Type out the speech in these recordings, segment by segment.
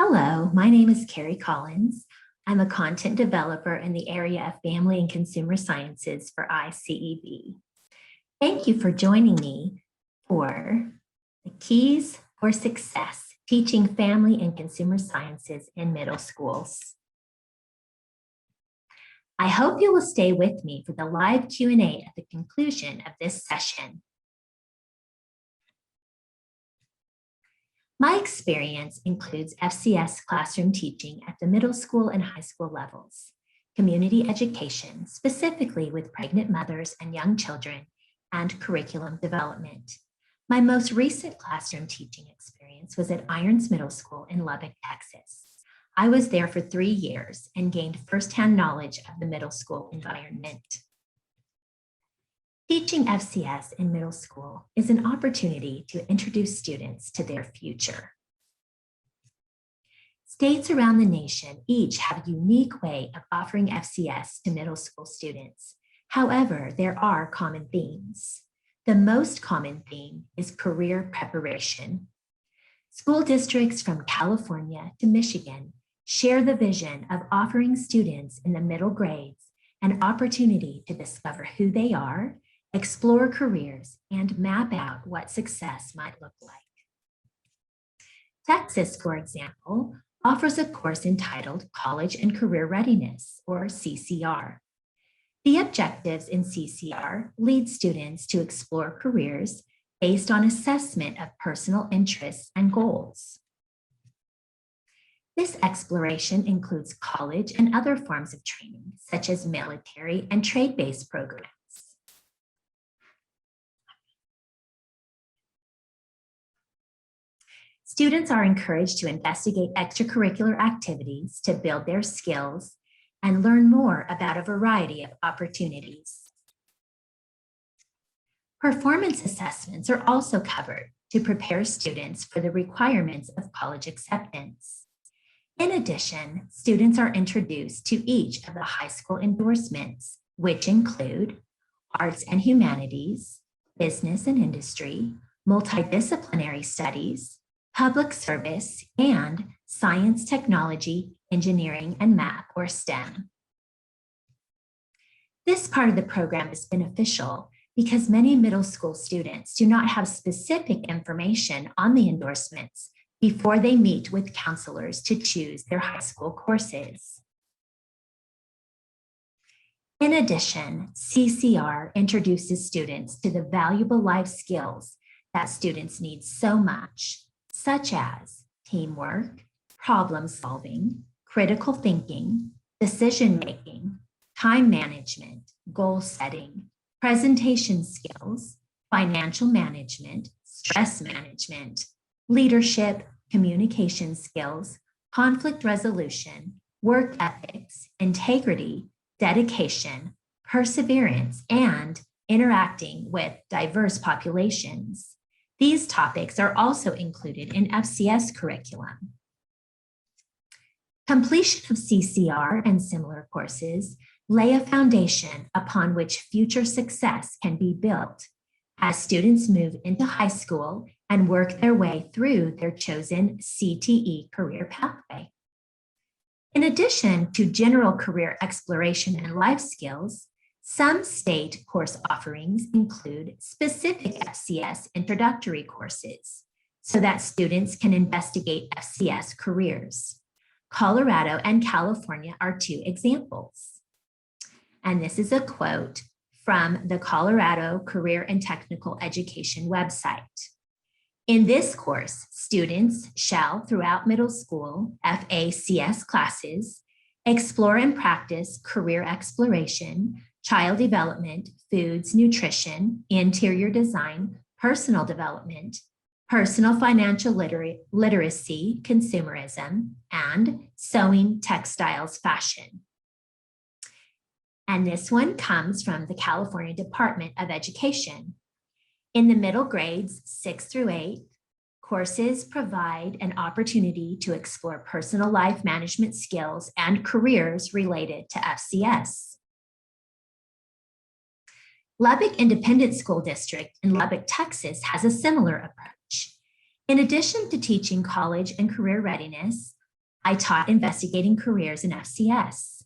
Hello, my name is Carrie Collins. I'm a content developer in the area of family and consumer sciences for ICEB. Thank you for joining me for the Keys for Success, Teaching Family and Consumer Sciences in Middle Schools. I hope you will stay with me for the live Q&A at the conclusion of this session. My experience includes FCS classroom teaching at the middle school and high school levels, community education, specifically with pregnant mothers and young children, and curriculum development. My most recent classroom teaching experience was at Irons Middle School in Lubbock, Texas. I was there for 3 years and gained firsthand knowledge of the middle school environment. Teaching FCS in middle school is an opportunity to introduce students to their future. States around the nation each have a unique way of offering FCS to middle school students. However, there are common themes. The most common theme is career preparation. School districts from California to Michigan share the vision of offering students in the middle grades an opportunity to discover who they are, explore careers, and map out what success might look like. Texas, for example, offers a course entitled College and Career Readiness, or CCR. The objectives in CCR lead students to explore careers based on assessment of personal interests and goals. This exploration includes college and other forms of training, such as military and trade-based programs. Students are encouraged to investigate extracurricular activities to build their skills and learn more about a variety of opportunities. Performance assessments are also covered to prepare students for the requirements of college acceptance. In addition, students are introduced to each of the high school endorsements, which include arts and humanities, business and industry, multidisciplinary studies, public service, and science, technology, engineering, and math, or STEM. This part of the program is beneficial because many middle school students do not have specific information on the endorsements before they meet with counselors to choose their high school courses. In addition, CCR introduces students to the valuable life skills that students need so much, such as teamwork, problem solving, critical thinking, decision-making, time management, goal setting, presentation skills, financial management, stress management, leadership, communication skills, conflict resolution, work ethics, integrity, dedication, perseverance, and interacting with diverse populations. These topics are also included in FCS curriculum. Completion of CCR and similar courses lay a foundation upon which future success can be built as students move into high school and work their way through their chosen CTE career pathway. In addition to general career exploration and life skills, some state course offerings include specific FCS introductory courses so that students can investigate FCS careers. Colorado and California are 2 examples. And this is a quote from the Colorado Career and Technical Education website. In this course, students shall, throughout middle school FACS classes, explore and practice career exploration, child development, foods, nutrition, interior design, personal development, personal financial literacy, consumerism, and sewing, textiles, fashion. And this one comes from the California Department of Education. In the middle grades, 6 through 8, courses provide an opportunity to explore personal life management skills and careers related to FCS. Lubbock Independent School District in Lubbock, Texas has a similar approach. In addition to teaching college and career readiness, I taught investigating careers in FCS.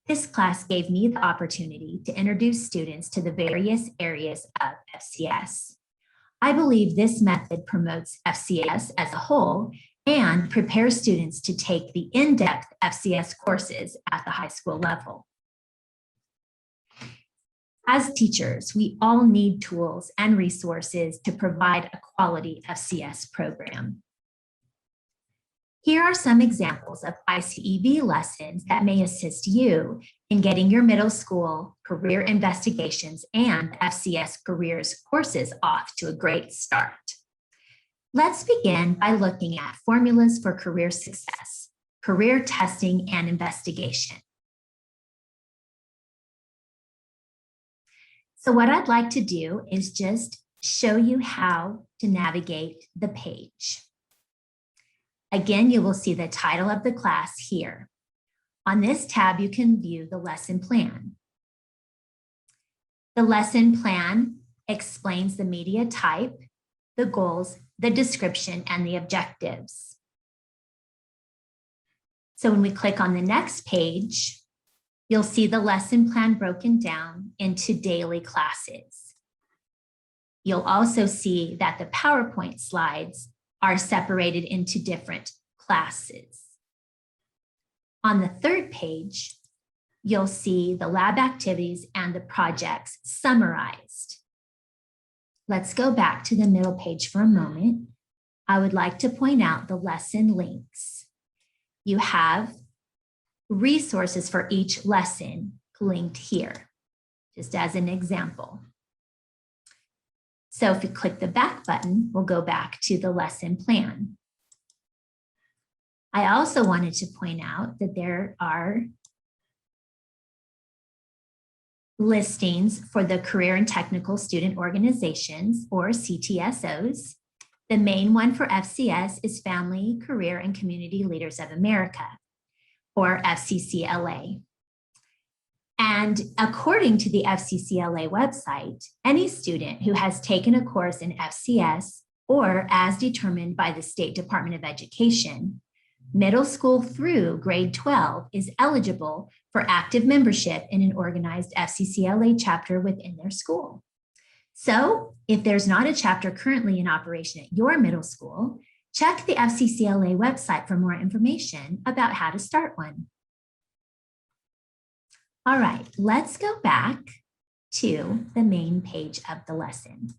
This class gave me the opportunity to introduce students to the various areas of FCS. I believe this method promotes FCS as a whole and prepares students to take the in-depth FCS courses at the high school level. As teachers, we all need tools and resources to provide a quality FCS program. Here are some examples of ICEV lessons that may assist you in getting your middle school career investigations and FCS careers courses off to a great start. Let's begin by looking at formulas for career success, career testing and investigation. So what I'd like to do is just show you how to navigate the page. Again, you will see the title of the class here. On this tab, you can view the lesson plan. The lesson plan explains the media type, the goals, the description, and the objectives. So when we click on the next page, you'll see the lesson plan broken down into daily classes. You'll also see that the PowerPoint slides are separated into different classes. On the third page, you'll see the lab activities and the projects summarized. Let's go back to the middle page for a moment. I would like to point out the lesson links. You have resources for each lesson linked here, just as an example. So if you click the back button, we'll go back to the lesson plan. I also wanted to point out that there are listings for the Career and Technical Student Organizations, or CTSOs. The main one for FCS is Family, Career, and Community Leaders of America, or FCCLA. And according to the FCCLA website, any student who has taken a course in FCS or as determined by the State Department of Education, middle school through grade 12 is eligible for active membership in an organized FCCLA chapter within their school. So if there's not a chapter currently in operation at your middle school, check the FCCLA website for more information about how to start one. All right, let's go back to the main page of the lesson.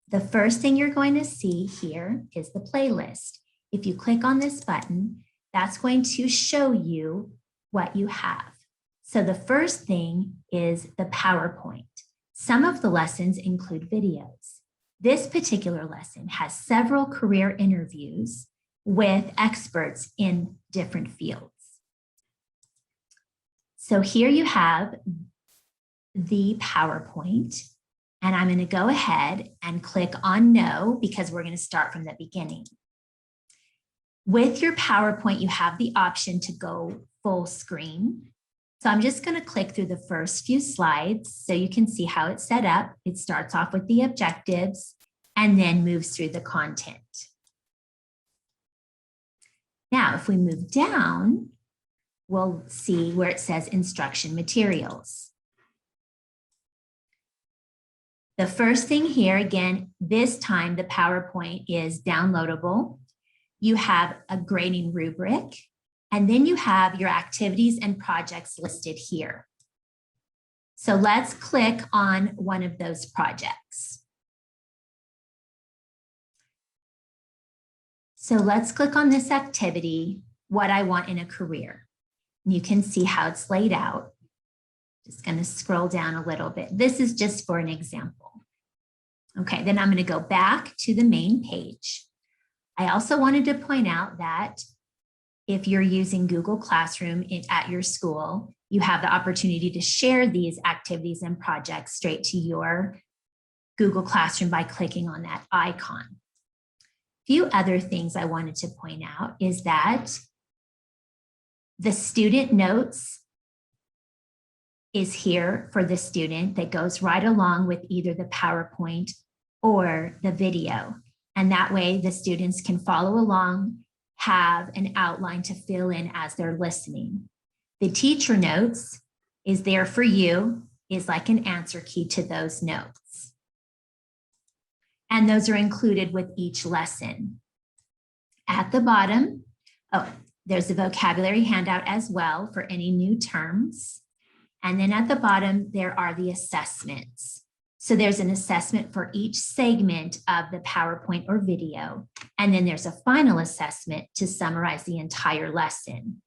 The first thing you're going to see here is the playlist. If you click on this button, that's going to show you what you have. So the first thing is the PowerPoint. Some of the lessons include videos. This particular lesson has several career interviews with experts in different fields. So here you have the PowerPoint, and I'm going to go ahead and click on No because we're going to start from the beginning. With your PowerPoint, you have the option to go full screen. So I'm just going to click through the first few slides so you can see how it's set up. It starts off with the objectives and then moves through the content. Now, if we move down, we'll see where it says instruction materials. The first thing here, again, this time the PowerPoint is downloadable. You have a grading rubric, and then you have your activities and projects listed here. So let's click on one of those projects. So let's click on this activity, what I want in a career. You can see how it's laid out. Just going to scroll down a little bit. This is just for an example. Okay, then I'm going to go back to the main page. I also wanted to point out that if you're using Google Classroom at your school, you have the opportunity to share these activities and projects straight to your Google Classroom by clicking on that icon. A few other things I wanted to point out is that the student notes is here for the student that goes right along with either the PowerPoint or the video. And that way the students can follow along, have an outline to fill in as they're listening. The teacher notes is there for you, is like an answer key to those notes. And those are included with each lesson. At the bottom, there's a vocabulary handout as well for any new terms. And then at the bottom, there are the assessments. So there's an assessment for each segment of the PowerPoint or video. And then there's a final assessment to summarize the entire lesson.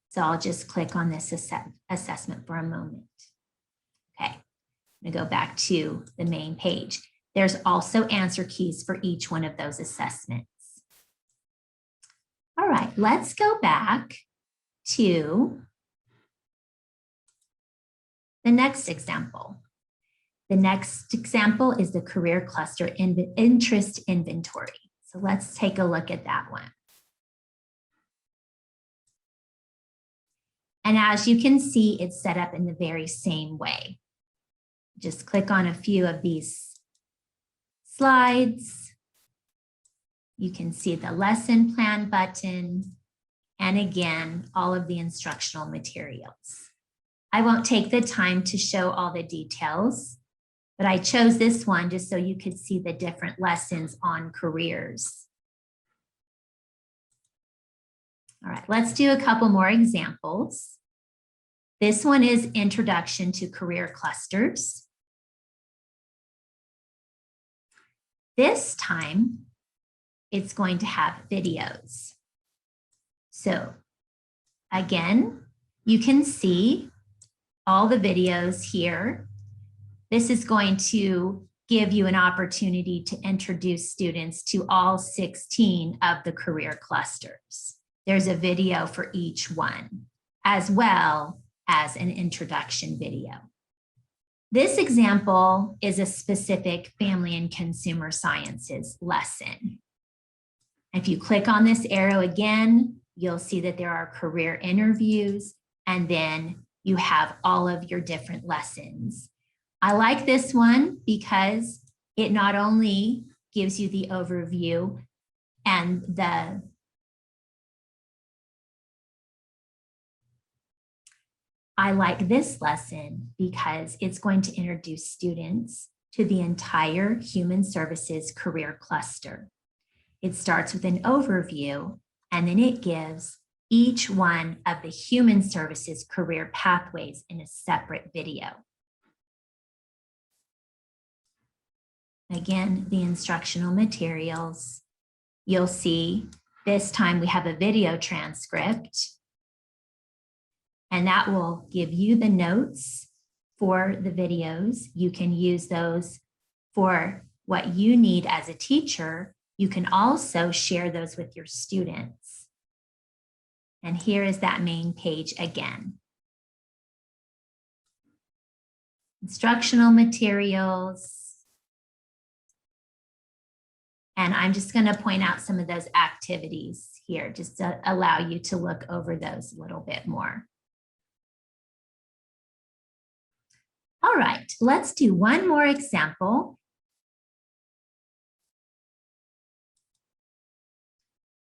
So I'll just click on this assessment for a moment. Okay, I'm gonna go back to the main page. There's also answer keys for each one of those assessments. All right, let's go back to the next example. The next example is the career cluster interest inventory. So let's take a look at that one. And as you can see, it's set up in the very same way. Just click on a few of these slides. You can see the lesson plan button, and again, all of the instructional materials. I won't take the time to show all the details, but I chose this one just so you could see the different lessons on careers. All right, let's do a couple more examples. This one is Introduction to Career Clusters. This time, it's going to have videos. So again, you can see all the videos here. This is going to give you an opportunity to introduce students to all 16 of the career clusters. There's a video for each one, as well as an introduction video. This example is a specific family and consumer sciences lesson. If you click on this arrow again, you'll see that there are career interviews, and then you have all of your different lessons. I like this one because it not only gives you the overview and I like this lesson because it's going to introduce students to the entire human services career cluster. It starts with an overview, and then it gives each one of the human services career pathways in a separate video. Again, the instructional materials, you'll see this time we have a video transcript, and that will give you the notes for the videos. You can use those for what you need as a teacher. You can also share those with your students. And here is that main page again. Instructional materials. And I'm just going to point out some of those activities here just to allow you to look over those a little bit more. All right, let's do one more example.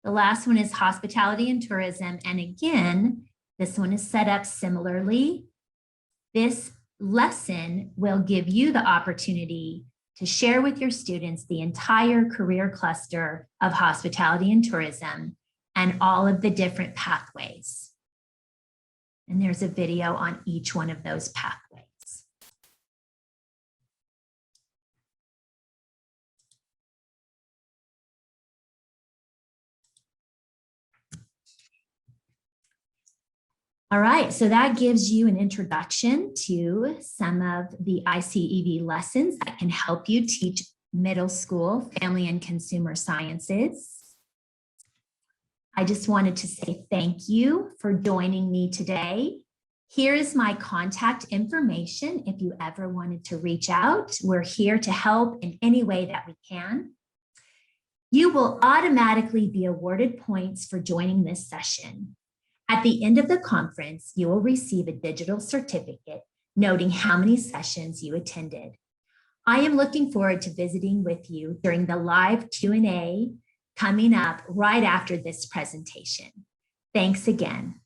The last one is hospitality and tourism. And again, this one is set up similarly. This lesson will give you the opportunity to share with your students the entire career cluster of hospitality and tourism and all of the different pathways. And there's a video on each one of those pathways. All right, so that gives you an introduction to some of the ICEV lessons that can help you teach middle school family and consumer sciences. I just wanted to say thank you for joining me today. Here is my contact information if you ever wanted to reach out. We're here to help in any way that we can. You will automatically be awarded points for joining this session. At the end of the conference, you will receive a digital certificate noting how many sessions you attended. I am looking forward to visiting with you during the live Q&A coming up right after this presentation. Thanks again.